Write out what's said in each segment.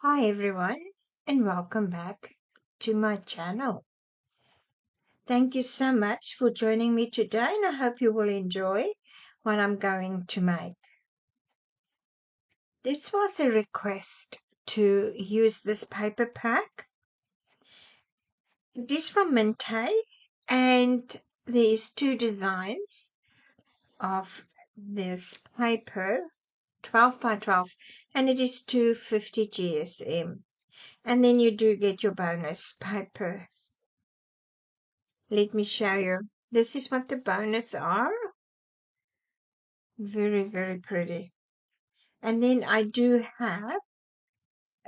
Hi everyone, and welcome back to my channel. Thank you so much for joining me today, and I hope you will enjoy what I'm going to make. This was a request to use this paper pack. It is from Minty, and there's two designs of this paper, 12 by 12, and it is 250 GSM. And then you do get your bonus paper. Let me show you. This is what the bonus are. Very, very pretty. And then I do have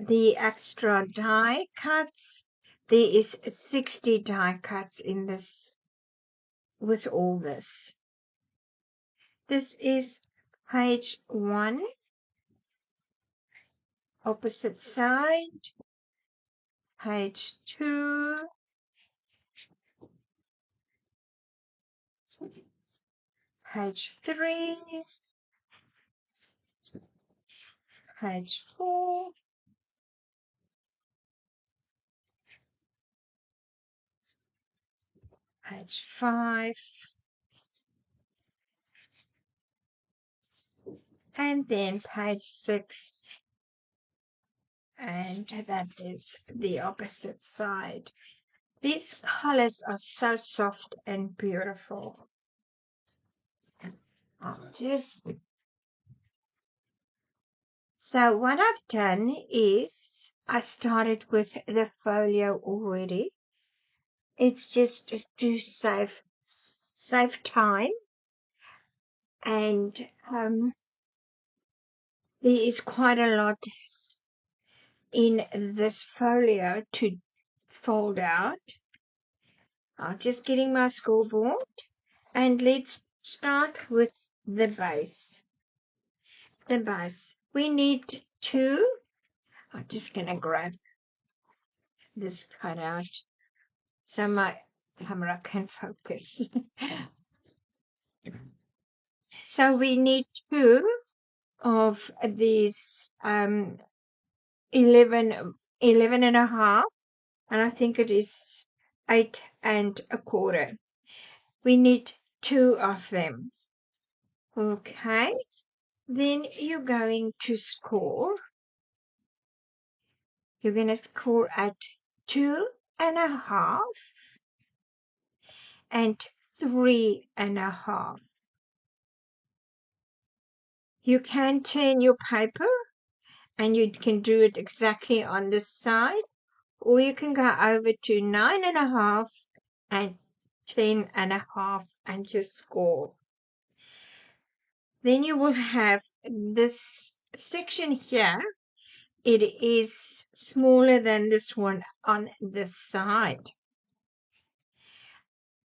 the extra die cuts. There is 60 die cuts in this, with all this. This is page 1, opposite side, page 2, page 3, page 4, page 5, and then page 6. And that is the opposite side. These colors are so soft and beautiful. So what I've done is I started with the folio already. It's just to save time, and there is quite a lot in this folio to fold out. I'm just getting my scoreboard, and let's start with the base. The base. We need 2. I'm just going to grab this cutout so my camera can focus. So we need 2 of these 11 and a half, and I think it is 8 1/4. We need 2 of them. Okay, then you're going to score. You're going to score at 2 1/2 and 3 1/2. You can turn your paper, and you can do it exactly on this side, or you can go over to 9 1/2 and 10 1/2 and just score. Then you will have this section here. It is smaller than this one on this side.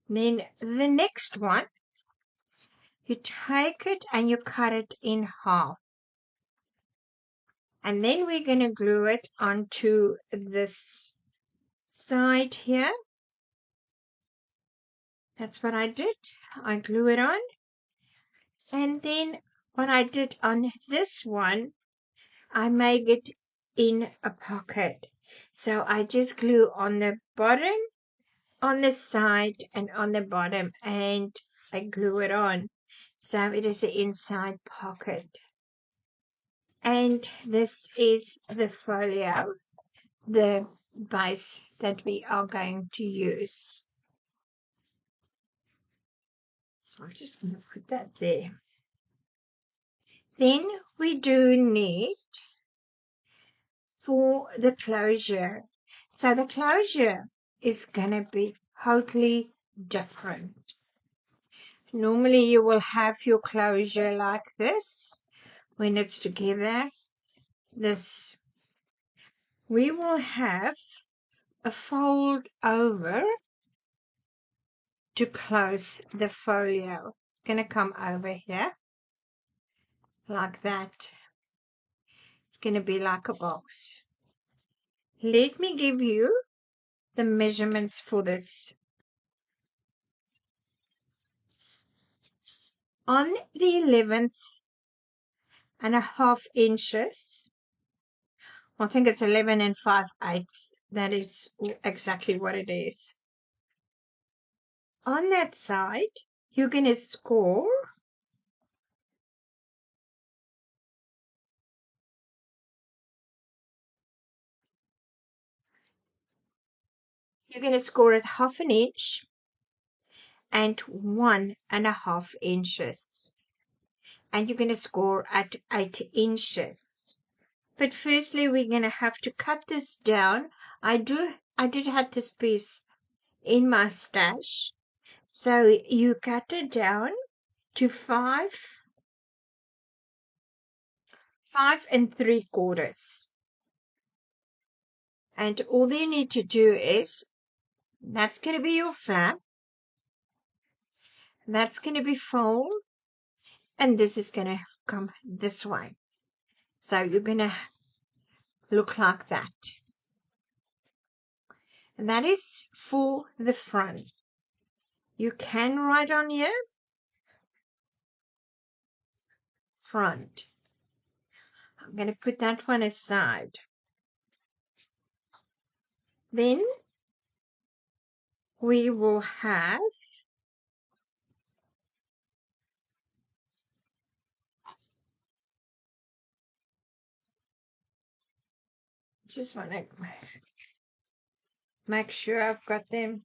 Then the next one, you take it and you cut it in half. And then we're going to glue it onto this side here. That's what I did. I glue it on. And then what I did on this one, I made it in a pocket. So I just glue on the bottom, on the side, and on the bottom, and I glue it on. So it is the inside pocket. And this is the folio, the base that we are going to use. So I'm just going to put that there. Then we do need for the closure. So the closure is going to be totally different. Normally you will have your closure like this when it's together. This, we will have a fold over to close the folio. It's going to come over here like that. It's going to be like a box. Let me give you the measurements for this. On the 11 1/2 inches, I think it's 11 and 5/8. That is exactly what it is. On that side, you're going to score it 1/2 inch and 1.5 inches. And you're going to score at 8 inches. But firstly, we're going to have to cut this down. I did have this piece in my stash. So you cut it down to 5 3/4. And all you need to do is, that's going to be your flap. That's going to be fold. And this is going to come this way. So you're going to look like that. And that is for the front. You can write on here, front. I'm going to put that one aside. Then we will have just want to make sure I've got them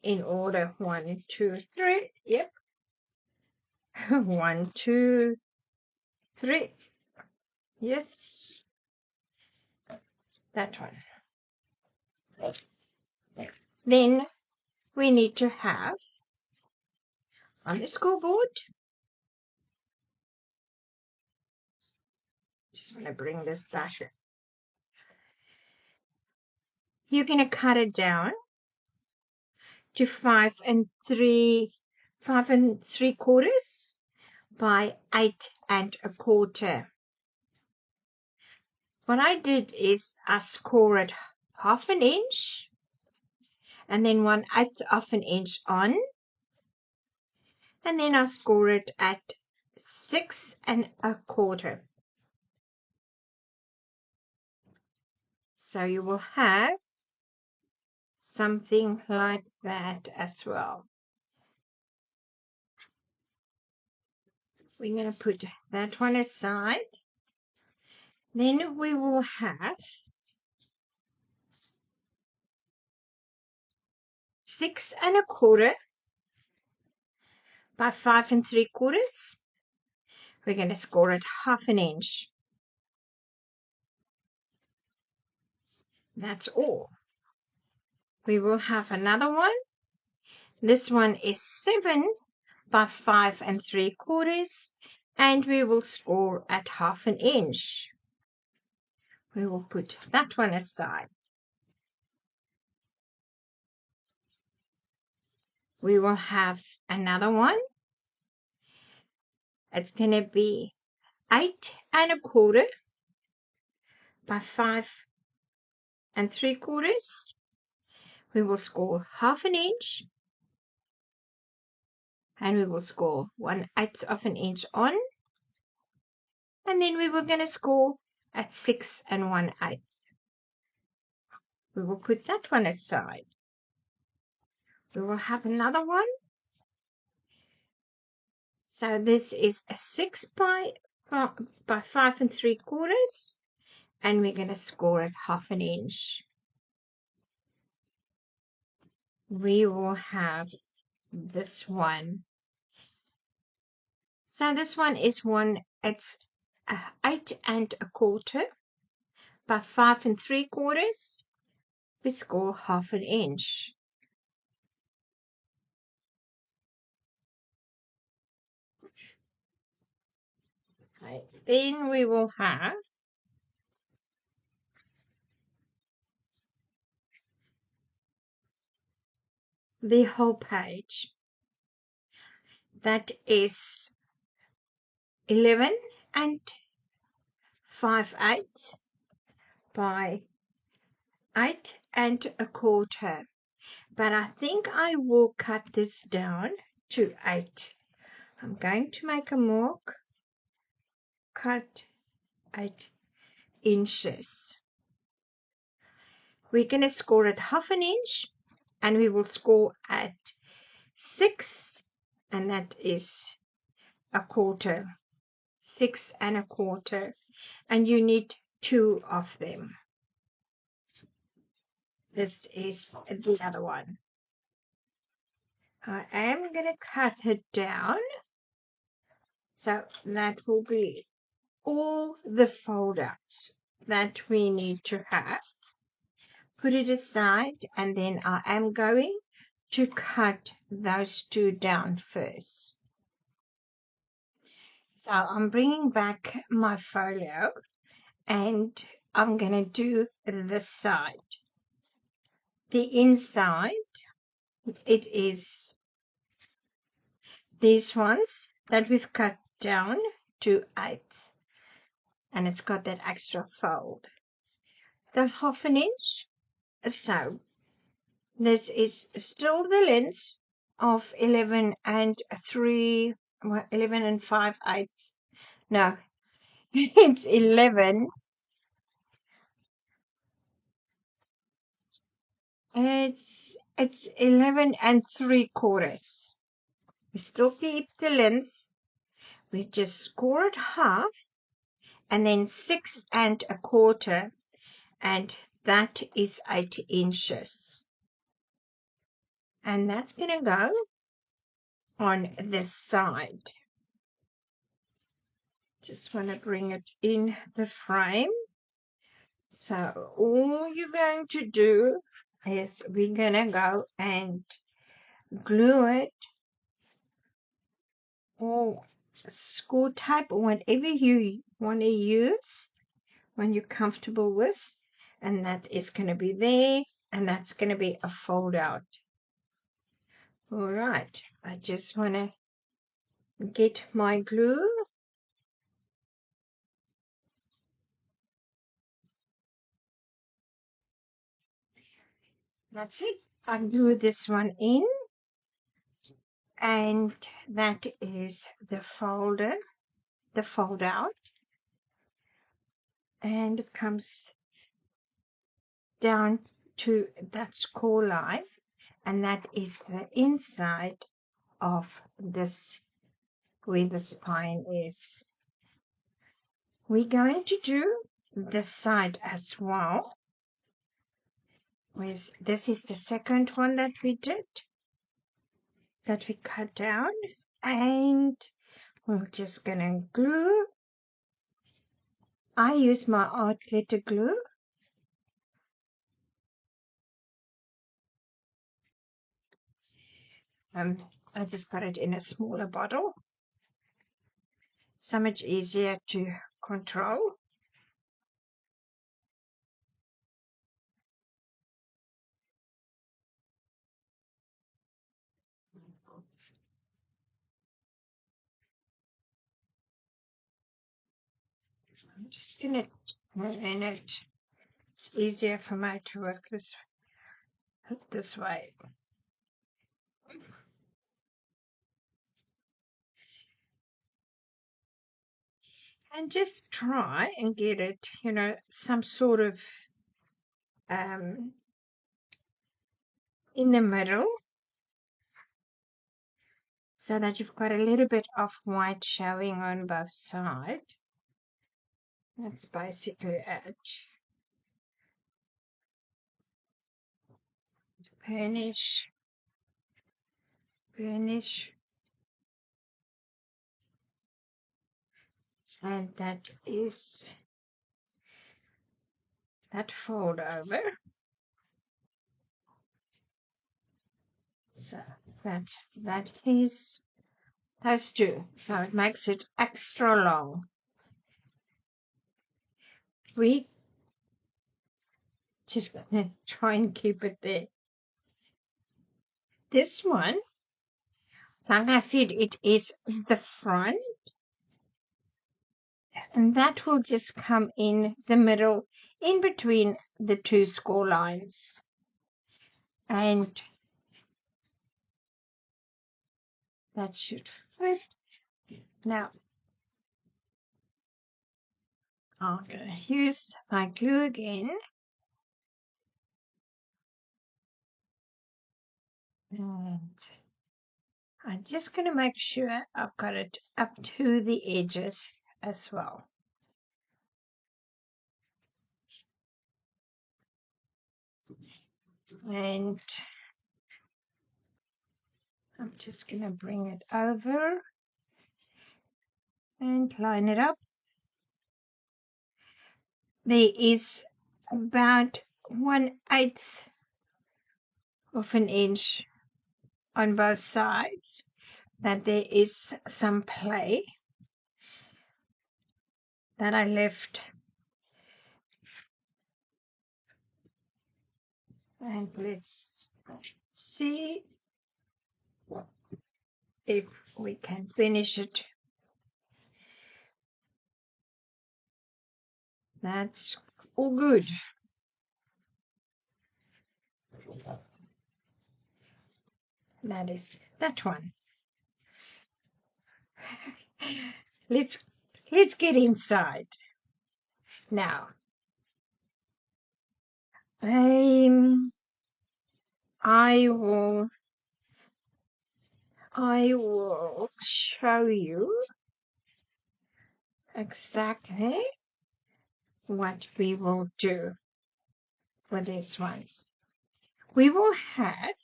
in order. 1, 2, 3. Yep. 1, 2, 3. Yes. That one. Then we need to have on the scoreboard. Just want to bring this back. You're going to cut it down to 5 3/4 by 8 1/4. What I did is I score it 1/2 inch and then 1/8 of an inch on, and then I score it at 6 1/4. So you will have something like that as well. We're going to put that one aside. Then we will have 6 1/4 by 5 3/4. We're going to score it 1/2 inch. That's all. We will have another one. This one is 7 by 5 3/4, and we will score at 1/2 inch. We will put that one aside. We will have another one. It's going to be 8 1/4 by 5 3/4. We will score 1/2 inch, and we will score 1/8 of an inch on, and then we were going to score at 6 1/8. We will put that one aside. We will have another one. So this is a 6 by 5 3/4, and we're going to score at 1/2 inch. We will have this one. So this one is it's 8 1/4 by 5 3/4. We score 1/2 inch. Okay. Then we will have the whole page. That is 11 5/8 by 8 1/4. But I think I will cut this down to 8. I'm going to make a mark. Cut 8. inches. We're going to score at 1/2 inch, and we will score at 6, and that is 1/4, 6 1/4, and you need 2 of them. This is the other one. I am going to cut it down, so that will be all the fold outs that we need to have. Put it aside, and then I am going to cut those 2 down first. So I'm bringing back my folio, and I'm going to do this side. The inside, it is these ones that we've cut down to 1/8, and it's got that extra fold. The 1/2 inch, so this is still the length of 11 and 5/8. No, it's 11. It's 11 3/4. We still keep the length. We just score it half, and then 6 1/4, and that is 8 inches. And that's going to go on this side. Just want to bring it in the frame. So all you're going to do is we're going to go and glue it, or score tape, or whatever you want to use when you're comfortable with, and that is going to be there, and that's going to be a fold out. All right, I just want to get my glue. That's it. I glue this one in, and that is the fold out, and it comes down to that score line, and that is the inside of this, where the spine is. We're going to do this side as well. This is the second one that we did, that we cut down, and we're just gonna glue. I use my art glitter glue. I just got it in a smaller bottle, so much easier to control. I'm just gonna in it. It's easier for me to work this way. And just try and get it, some sort of in the middle, so that you've got a little bit of white showing on both sides. That's basically it. Burnish, and that is that fold over. So that is those two. So it makes it extra long. We just gonna try and keep it there. This one, like I said, it is the front, and that will just come in the middle, in between the 2 score lines. And that should fit. Now, I'm going to use my glue again. And I'm just going to make sure I've got it up to the edges as well. And I'm just going to bring it over and line it up. There is about 1/8 of an inch on both sides that there is some play that I left. And let's see if we can finish it. That's all good. That is that one. Let's get inside now. I will show you exactly what we will do for these ones. We will have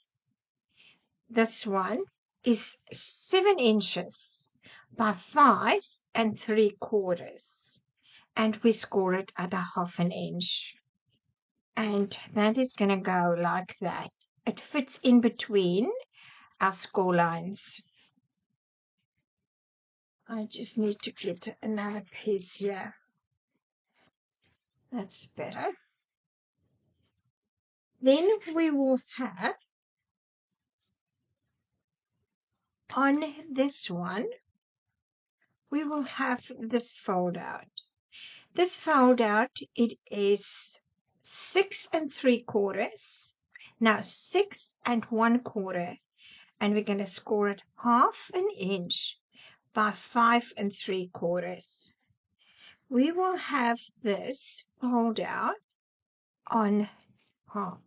this one is 7 inches by 5 3/4, and we score it at 1/2 inch, and that is going to go like that. It fits in between our score lines. I just need to get another piece here. That's better. Then we will have on this one, we will have this fold out. This fold out, it is 6 3/4. Now 6 1/4, and we're going to score it 1/2 inch by 5 3/4. We will have this fold out on half.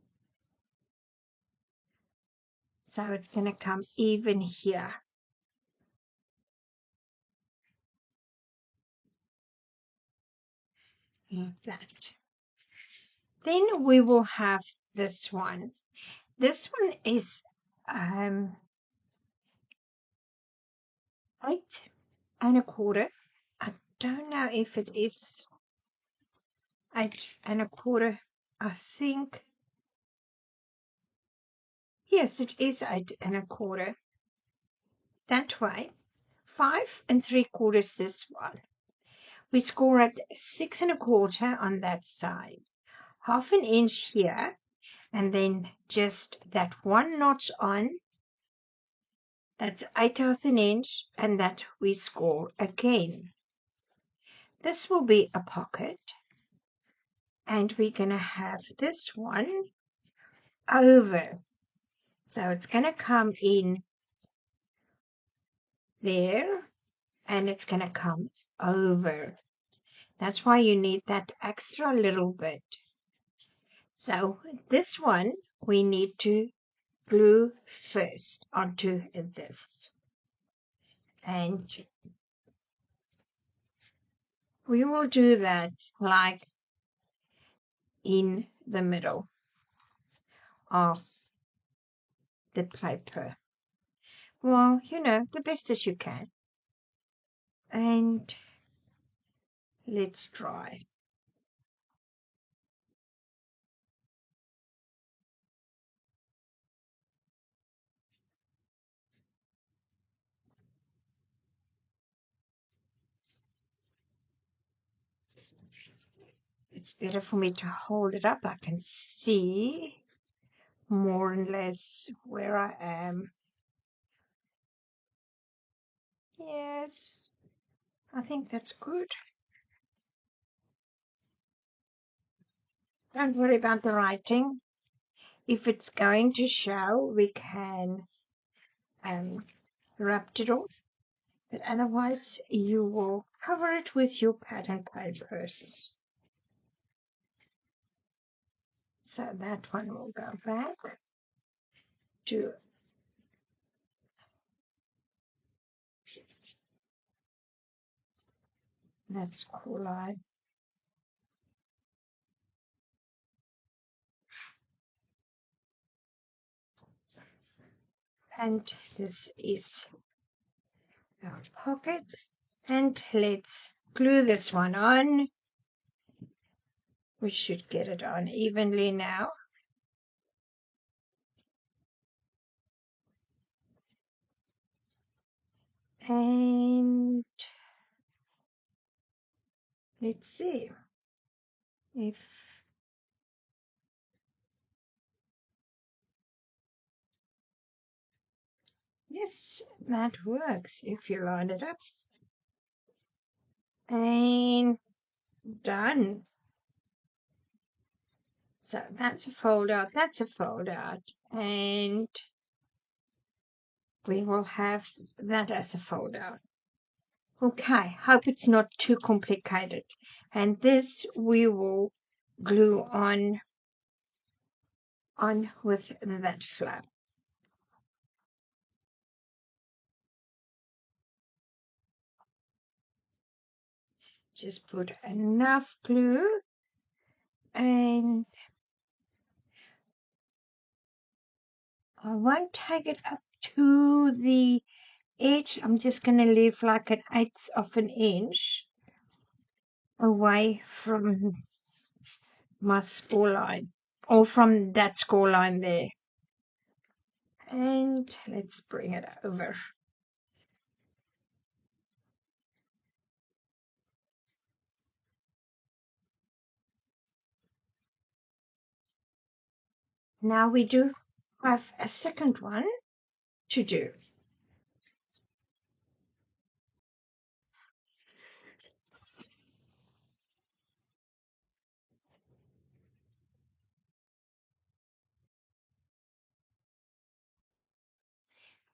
So it's going to come even here. Like that. Then we will have this one. This one is 8 1/4. I don't know if it is 8 1/4. I think, yes, it is 8 1/4. That way. 5 3/4 this one. We score at 6 1/4 on that side. 1/2 inch here, and then just that one notch on. That's 1/8 inch, and that we score again. This will be a pocket, and we're going to have this one over. So it's going to come in there, and it's going to come over. That's why you need that extra little bit. So this one we need to glue first onto this. And we will do that like in the middle of the paper. Well, you know, the best as you can. And let's try. It's better for me to hold it up. I can see more or less where I am. Yes, I think that's good. Don't worry about the writing. If it's going to show, we can rub it off. but otherwise you will cover it with your pattern papers. So that one will go back to that's cool line. And this is our pocket. And let's glue this one on. We should get it on evenly now. And let's see if yes, that works if you line it up. And done. So that's a fold out, that's a fold out. And we will have that as a fold out. Okay, hope it's not too complicated. And this we will glue on with that flap. Just put enough glue and I won't take it up to the edge. I'm just going to leave like an 1/8 of an inch away from my score line or from that score line there. And let's bring it over. Now we do have a second one to do.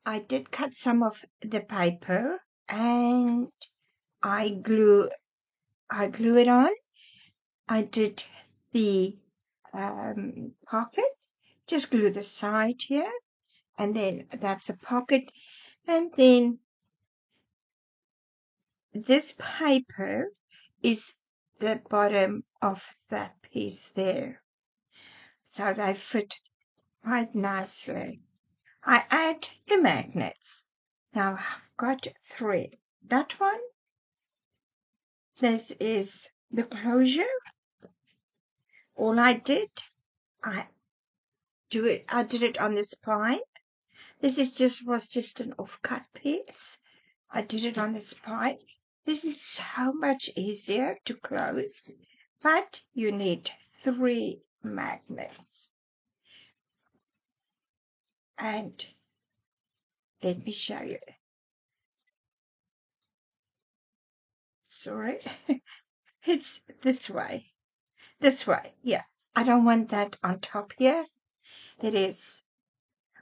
I did cut some of the paper and I glue it on. I did the pocket, just glue the side here, and then that's a pocket, and then this paper is the bottom of that piece there. So they fit quite nicely. I add the magnets. Now I've got 3. That one, this is the closure. All I did, I did it on the spine. This was just an off-cut piece. I did it on the spine. This is so much easier to close, but you need 3 magnets. And let me show you. Sorry, it's this way. This way, yeah. I don't want that on top here. It is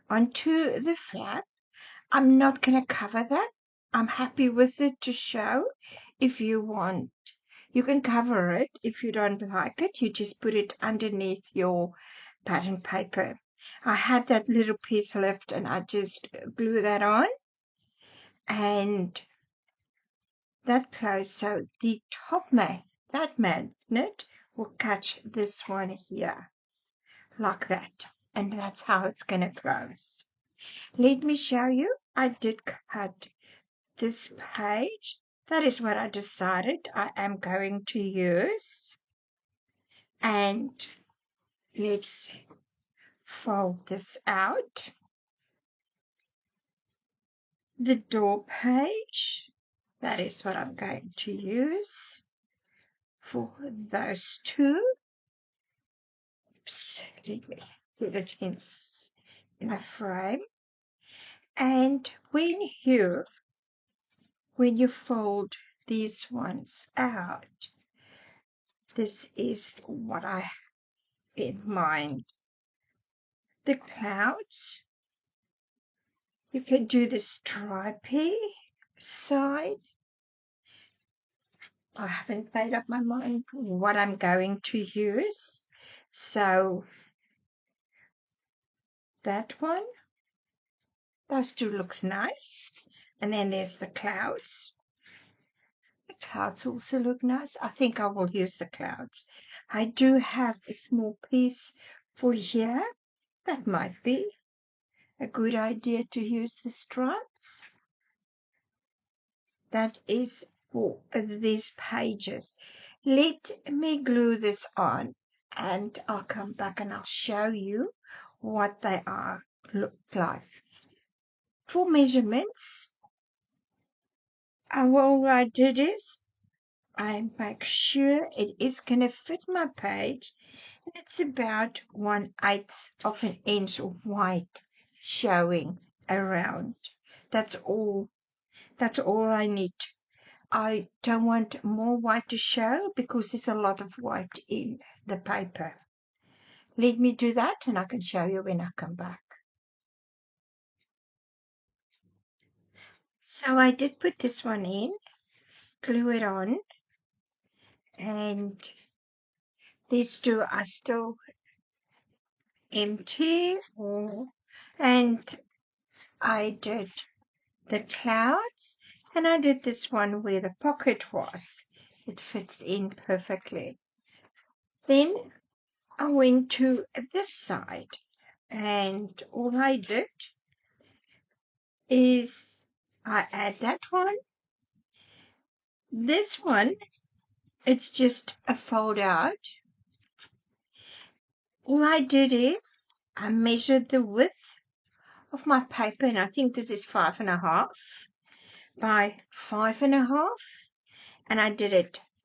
onto the flap. I'm not going to cover that. I'm happy with it to show. If you want, you can cover it. If you don't like it, you just put it underneath your pattern paper. I had that little piece left and I just glue that on. And that closed. So the top that magnet will catch this one here. Like that. And that's how it's going to close. Let me show you. I did cut this page. That is what I decided I am going to use. And let's fold this out. The door page, that is what I'm going to use for those 2. Oops, let me put it in a frame. And when you fold these ones out, this is what I have in mind. The clouds, you can do the stripy side, I haven't made up my mind what I'm going to use. So that one, those two looks nice. And then there's the clouds. The clouds also look nice. I think I will use the clouds. I do have a small piece for here. That might be a good idea to use the stripes. That is for these pages. Let me glue this on and I'll come back and I'll show you what they are look like. For measurements, all I did is I make sure it is going to fit my page. It's about 1/8 of an inch white showing around. That's all I need. I don't want more white to show because there's a lot of white in the paper. Let me do that and I can show you when I come back. So I did put this one in, glue it on, and these two are still empty. And I did the clouds, and I did this one where the pocket was. It fits in perfectly. Then I went to this side, and all I did is I add that one. This one, it's just a fold out. All I did is I measured the width of my paper, and I think this is 5.5 by 5.5, and I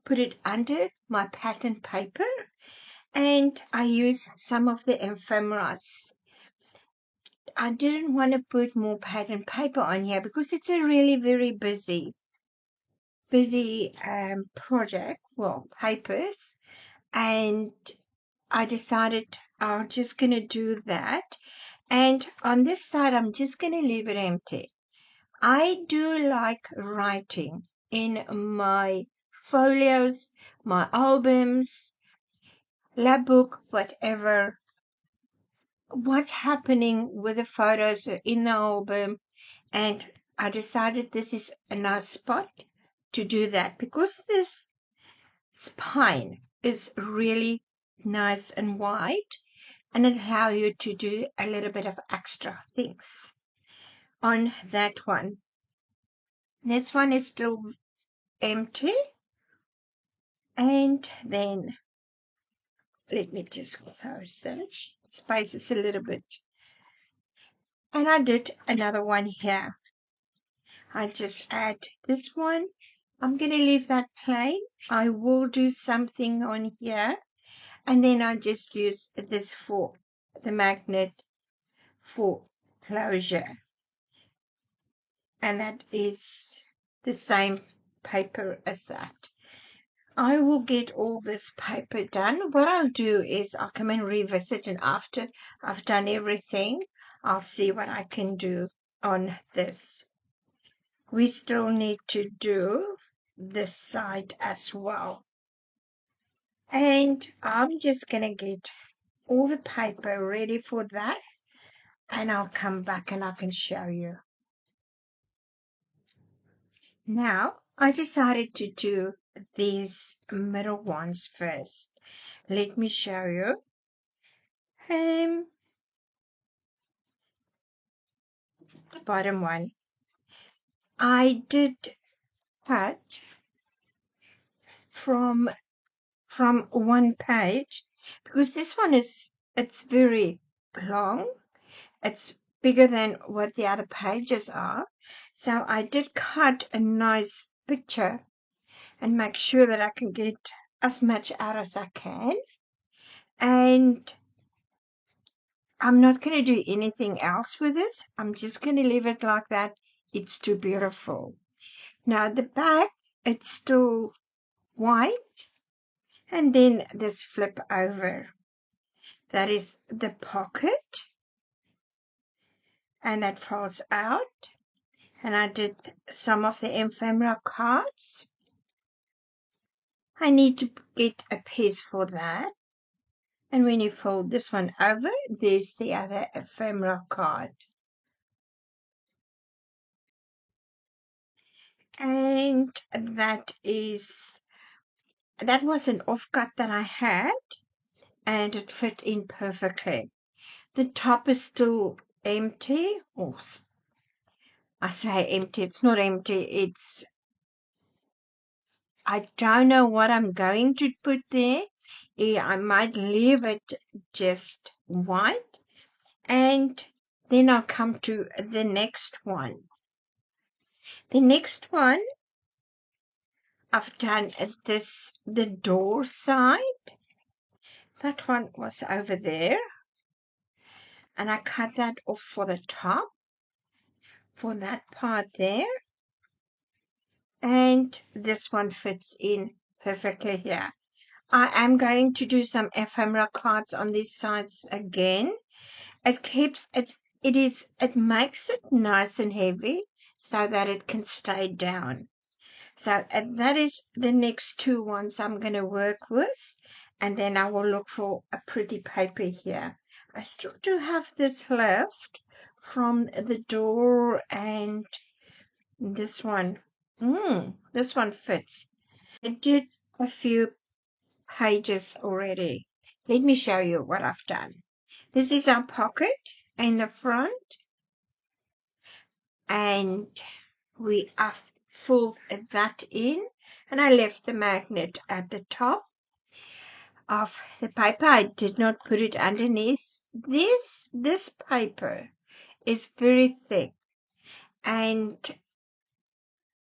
put it under my pattern paper, and I used some of the ephemeras. I didn't want to put more pattern paper on here because it's a really very busy project, well, papers, and I decided I'm just going to do that. And on this side, I'm just going to leave it empty. I do like writing in my folios, my albums, lab book, whatever, what's happening with the photos in the album. And I decided this is a nice spot to do that because this spine is really nice and wide, and it allows you to do a little bit of extra things on that one. This one is still empty, and then let me just close that. Space is a little bit, and I did another one here. I just add this one. I'm going to leave that plain. I will do something on here, and then I just use this for the magnet for closure, and that is the same paper as that. I will get all this paper done. What I'll do is I'll come and revisit, and after I've done everything, I'll see what I can do on this. We still need to do this side as well. And I'm just going to get all the paper ready for that, and I'll come back and I can show you. Now, I decided to do these middle ones first. Let me show you. The bottom one. I did cut from one page because this one it's very long. It's bigger than what the other pages are. So I did cut a nice picture and make sure that I can get as much out as I can. And I'm not going to do anything else with this. I'm just going to leave it like that. It's too beautiful. Now the back, it's still white. And then this flip over. That is the pocket. And that falls out. and I did some of the ephemera cards. I need to get a piece for that. And when you fold this one over, there's the other ephemera card. And that was an offcut that I had, and it fit in perfectly. The top is still empty. Or I say empty, it's not empty. I don't know what I'm going to put there. I might leave it just white. And then I'll come to the next one. The next one, I've done the door side. That one was over there. And I cut that off for the top, for that part there. And this one fits in perfectly here. I am going to do some ephemera cards on these sides again. It makes it nice and heavy so that it can stay down. So that is the next two ones I'm going to work with, and then I will look for a pretty paper here. I still do have this left from the door, and this one. This one fits. I did a few pages already. Let me show you what I've done. This is our pocket in the front, and I've filled that in, and I left the magnet at the top of the paper. I did not put it underneath. This paper is very thick, and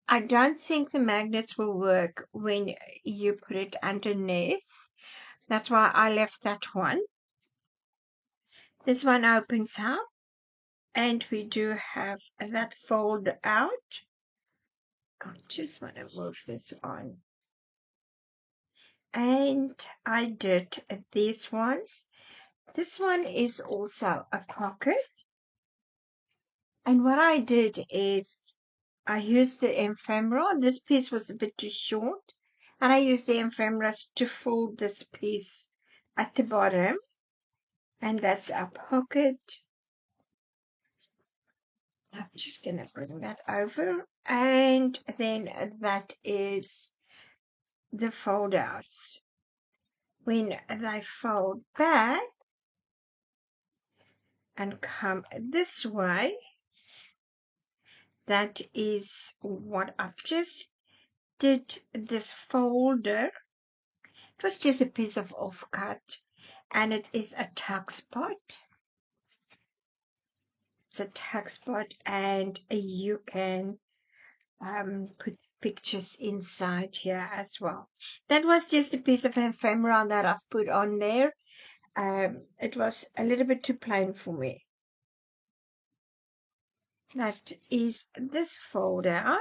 I don't think the magnets will work when you put it underneath. That's why I left that one. This one opens up, and we do have that fold out. I just want to move this on. And I did these ones. This one is also a pocket. And what I did is I used the ephemera. This piece was a bit too short. And I used the ephemeras to fold this piece at the bottom. And that's our pocket. I'm just going to bring that over. And then that is the fold outs. When they fold back and come this way, that is what I've just did this folder. It was just a piece of offcut, and it is a tuck spot. It's a tuck spot, and you can put pictures inside here as well. That was just a piece of ephemera that I've put on there. It was a little bit too plain for me. That is this fold out.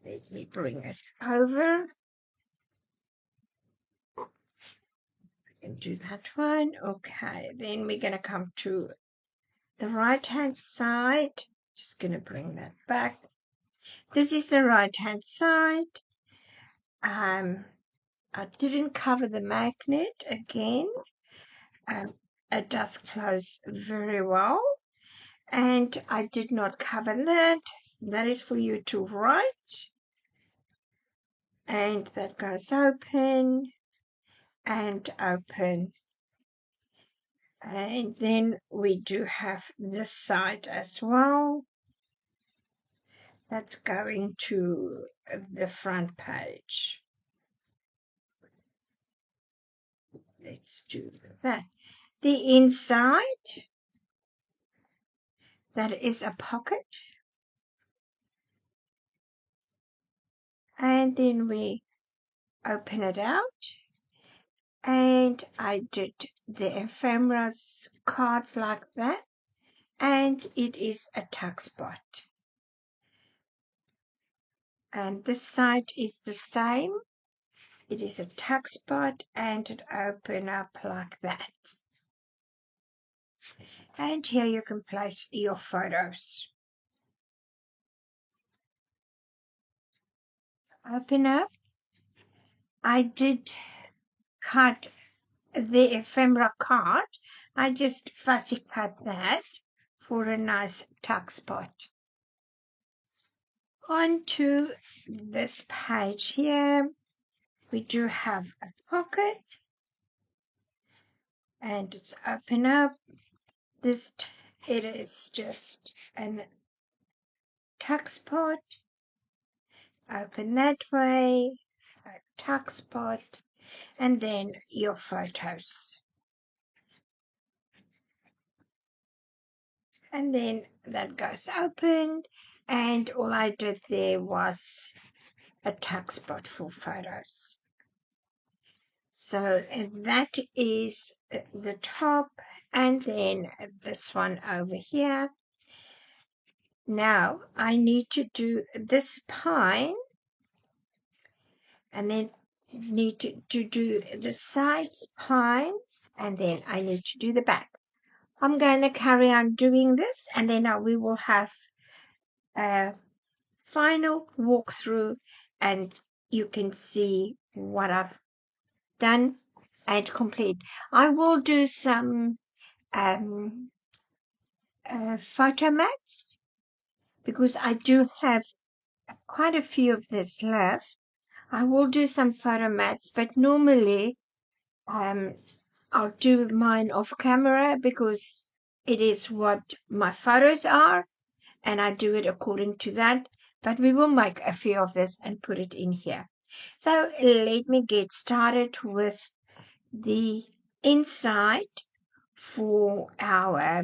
Let me bring it over. And do that one. Okay, then we're going to come to the right hand side. Just going to bring that back. This is the right hand side. I didn't cover the magnet again. It does close very well, and I did not cover that. That is for you to write, and that goes open and open. And then we do have this side as well. That's going to the front page. Let's do that. The inside, that is a pocket. And then we open it out. And I did the ephemera's cards like that. And it is a tuck spot. And this side is the same. It is a tuck spot, and it opens up like that. And here you can place your photos. open up. I did cut the ephemera card. I just fussy cut that for a nice tuck spot. On to this page here, we do have a pocket, and it's open up. This it is just a tuck spot. Open that way, a tuck spot, and then your photos. And then that goes open, and all I did there was a tuck spot for photos. So that is the top, and then this one over here. Now I need to do this spine, and then need to do the side spines, and then I need to do the back. I'm going to carry on doing this, and then we will have a final walkthrough, and you can see what I've done and complete. I will do some photo mats, because I do have quite a few of this left. I will do some photo mats, but normally I'll do mine off camera because it is what my photos are, and I do it according to that. But we will make a few of this and put it in here. So let me get started with the inside for our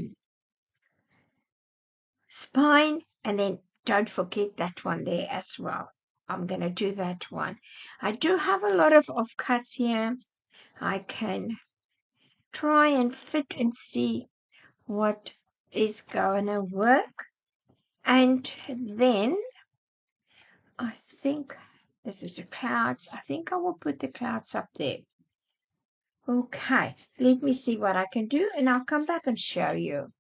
spine, and then don't forget that one there as well. I'm going to do that one. I do have a lot of offcuts here. I can try and fit and see what is going to work. And then I think this is the clouds. I think I will put the clouds up there. Okay, let me see what I can do, and I'll come back and show you.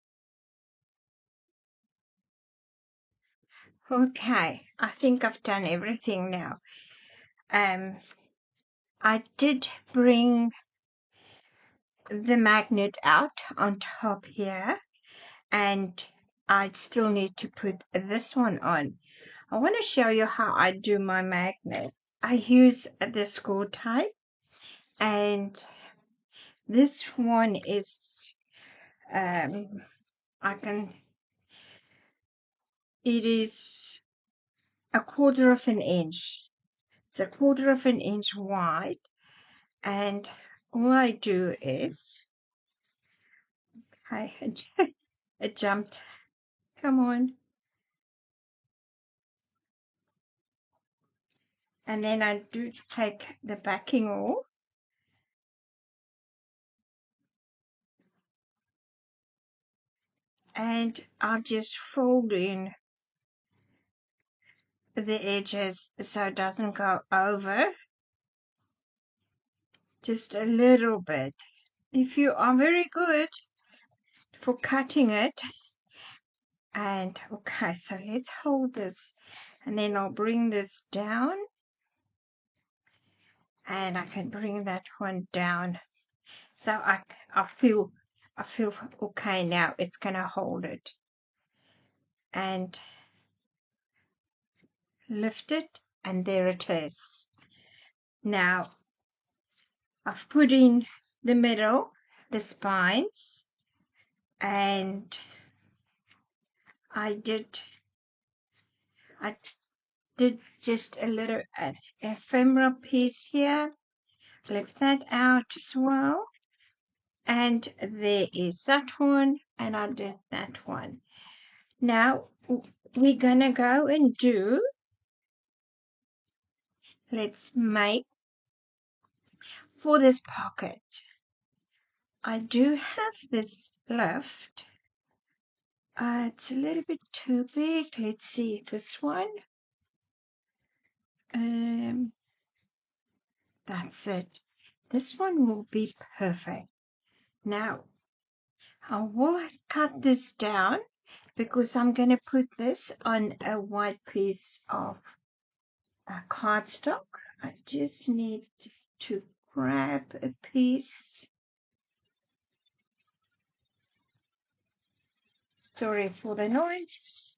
Okay, I think I've done everything now. I did bring the magnet out on top here, and I still need to put this one on. I want to show you how I do my magnet. I use the score tape, and this one is it is a 1/4 of an inch. It's a 1/4 of an inch wide, and all I do is, it jumped. Come on. And then I do take the backing off. And I'll just fold in the edges so it doesn't go over. Just a little bit. If you are very good for cutting it. And okay, so let's hold this. And then I'll bring this down. And I can bring that one down. So I feel okay now. It's going to hold it. And lift it, and there it is. Now I've put in the middle, the spines, and I did just a little ephemera piece here. Left that out as well, and there is that one, and I did that one. Now we're gonna go and do, let's make for this pocket. I do have this left. It's a little bit too big. Let's see this one. That's it. This one will be perfect. Now, I will cut this down because I'm going to put this on a white piece of cardstock. I just need to grab a piece. Sorry for the noise.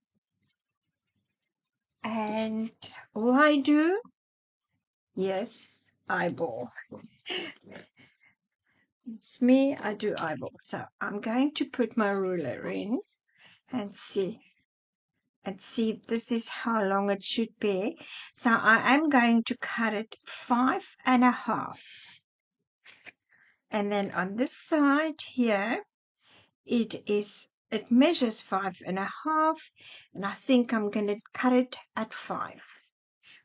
And all I do, yes, eyeball. It's me, I do eyeball. So I'm going to put my ruler in and see. This is how long it should be. So I am going to cut it 5.5. And then on this side here, it measures 5.5, and I think I'm going to cut it at 5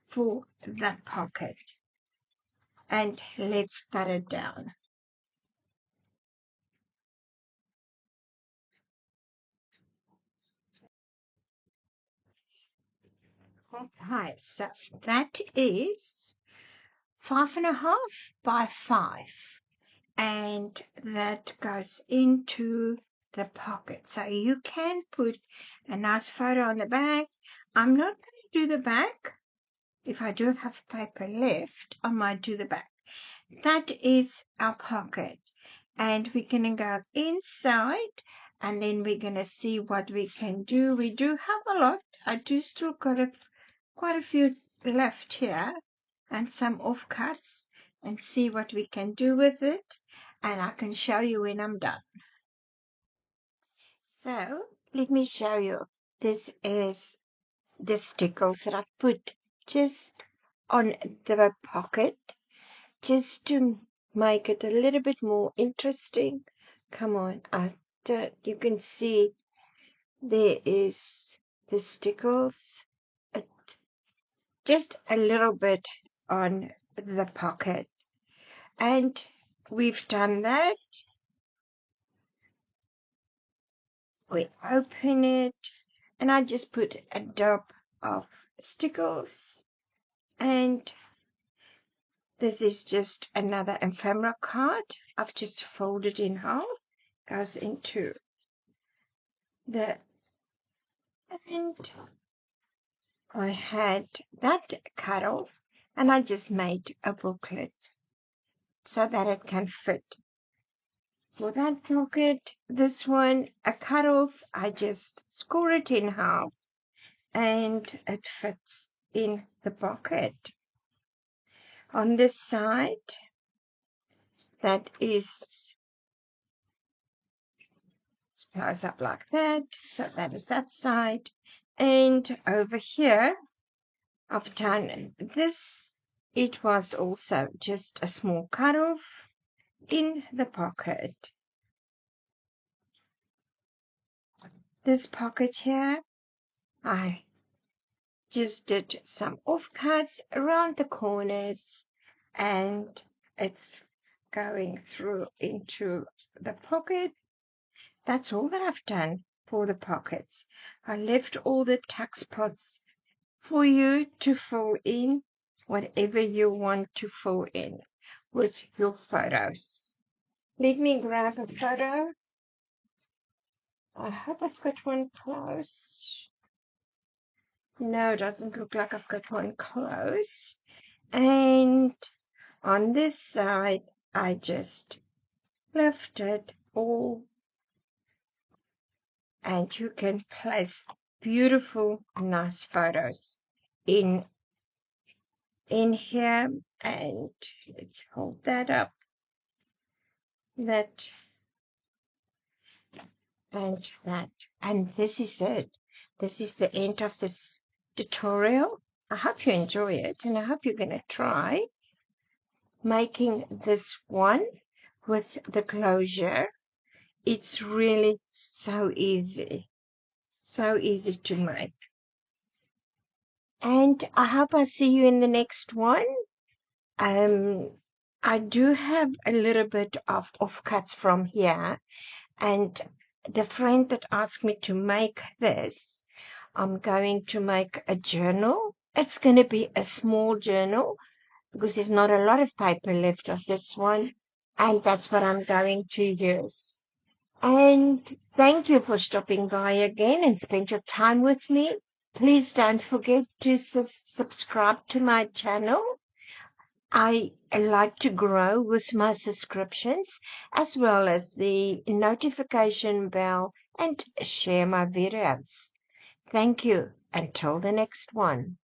for that pocket. And let's cut it down. Okay, so that is 5.5 by 5. And that goes into the pocket. So you can put a nice photo on the back. I'm not going to do the back. If I do have paper left, I might do the back. That is our pocket. And we're going to go inside, and then we're going to see what we can do. We do have a lot. I do still got quite a few left here and some offcuts, and see what we can do with it. And I can show you when I'm done. So let me show you. This is the stickles that I put just on the pocket, just to make it a little bit more interesting. Come on, you can see there is the stickles, just a little bit on the pocket. And we've done that. We open it, and I just put a dab of stickles, and this is just another ephemera card. I've just folded in half, goes into the, and I had that cut off, and I just made a booklet so that it can fit. For that pocket, this one, a cut off, I just score it in half, and it fits in the pocket. On this side, that is close up like that, so that is that side. And over here, I've done this. It was also just a small cut off in the pocket. This pocket here, I just did some offcuts around the corners, and it's going through into the pocket. That's all that I've done for the pockets. I left all the tuck spots for you to fill in whatever you want to fill in with your photos. Let me grab a photo. I hope I've got one close. No, it doesn't look like I've got one close. And on this side, I just lifted all, and you can place beautiful, nice photos in here. And let's hold that up. That and that. And this is it. This is the end of this tutorial. I hope you enjoy it, and I hope you're going to try making this one with the closure. It's really so easy to make. And I hope I see you in the next one. I do have a little bit of offcuts from here, and the friend that asked me to make this, I'm going to make a journal. It's going to be a small journal because there's not a lot of paper left of this one, and that's what I'm going to use. And thank you for stopping by again and spend your time with me. Please don't forget to subscribe to my channel. I like to grow with my subscriptions, as well as the notification bell, and share my videos. Thank you. Until the next one.